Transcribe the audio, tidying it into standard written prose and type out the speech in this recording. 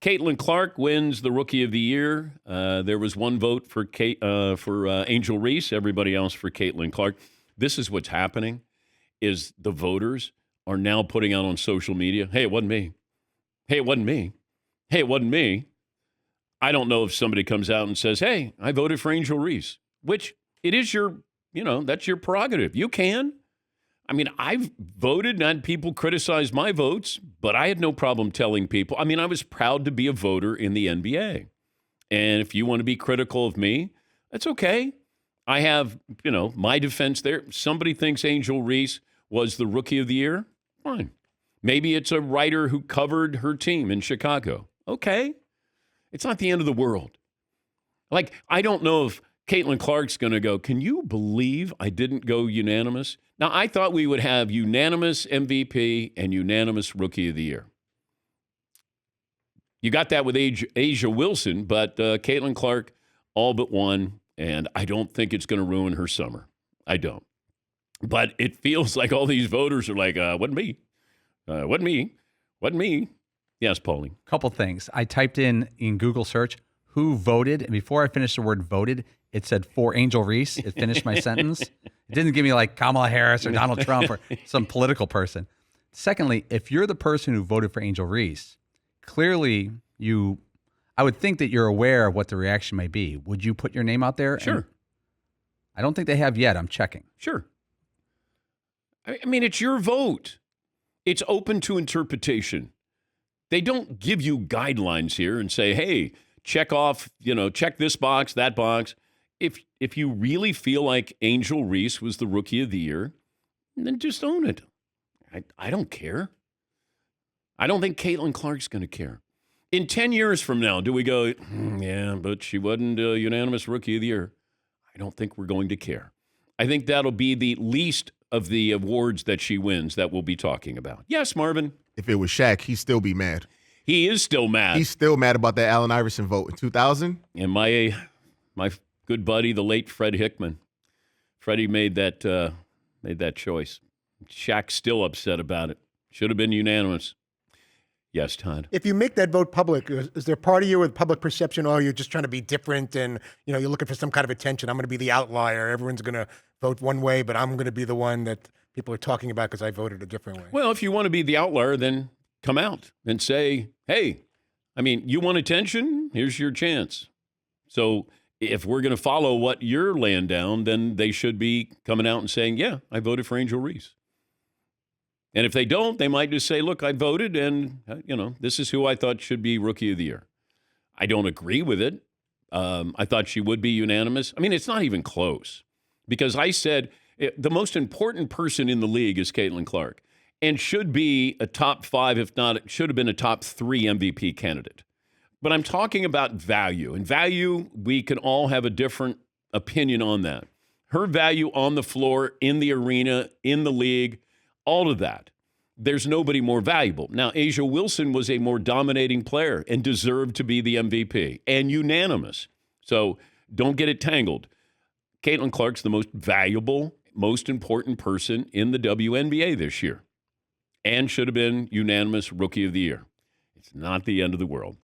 Caitlin Clark wins the Rookie of the Year. There was one vote for Angel Reese, everybody else for Caitlin Clark. This is what's happening, is the voters are now putting out on social media, hey, it wasn't me. Hey, it wasn't me. Hey, it wasn't me. I don't know if somebody comes out and says, hey, I voted for Angel Reese, which it is your, that's your prerogative. You can. I mean, I've voted and had people criticize my votes, but I had no problem telling people. I mean, I was proud to be a voter in the NBA. And if you want to be critical of me, that's okay. I have, my defense there. Somebody thinks Angel Reese was the Rookie of the Year. Fine. Maybe it's a writer who covered her team in Chicago. Okay. It's not the end of the world. Like, I don't know if Caitlin Clark's going to go, can you believe I didn't go unanimous? Now, I thought we would have unanimous MVP and unanimous Rookie of the Year. You got that with Asia Wilson, but Caitlin Clark all but won, and I don't think it's going to ruin her summer. I don't. But it feels like all these voters are like, wasn't me. Wasn't me. Wasn't me. Yes, Paulie. Couple things. I typed in Google search, who voted, and before I finished the word voted, it said for Angel Reese. It finished my sentence. It didn't give me like Kamala Harris or Donald Trump or some political person. Secondly, if you're the person who voted for Angel Reese, clearly I would think that you're aware of what the reaction may be. Would you put your name out there? Sure. I don't think they have yet. I'm checking. Sure. I mean, it's your vote. It's open to interpretation. They don't give you guidelines here and say, hey, check off, check this box, that box. If you really feel like Angel Reese was the Rookie of the Year, then just own it. I don't care. I don't think Caitlin Clark's going to care. In 10 years from now, do we go, yeah, but she wasn't a unanimous Rookie of the Year? I don't think we're going to care. I think that'll be the least of the awards that she wins that we'll be talking about. Yes, Marvin? If it was Shaq, he'd still be mad. He is still mad. He's still mad about that Allen Iverson vote in 2000. And my good buddy, the late Fred Hickman. Freddie made that choice. Shaq's still upset about it. Should have been unanimous. Yes, Todd. If you make that vote public, is there part of you with public perception, oh, you're just trying to be different and, you're looking for some kind of attention. I'm going to be the outlier. Everyone's going to vote one way, but I'm going to be the one that people are talking about because I voted a different way. Well, if you want to be the outlier, then come out and say, hey, you want attention? Here's your chance. So if we're going to follow what you're laying down, then they should be coming out and saying, yeah, I voted for Angel Reese. And if they don't, they might just say, look, I voted and, this is who I thought should be Rookie of the Year. I don't agree with it. I thought she would be unanimous. It's not even close because I said the most important person in the league is Caitlin Clark and should be a top 5, if not, it should have been a top 3 MVP candidate. But I'm talking about value. And value, we can all have a different opinion on that. Her value on the floor, in the arena, in the league, all of that. There's nobody more valuable. Now, Asia Wilson was a more dominating player and deserved to be the MVP and unanimous. So don't get it tangled. Caitlin Clark's the most valuable, most important person in the WNBA this year and should have been unanimous Rookie of the Year. It's not the end of the world.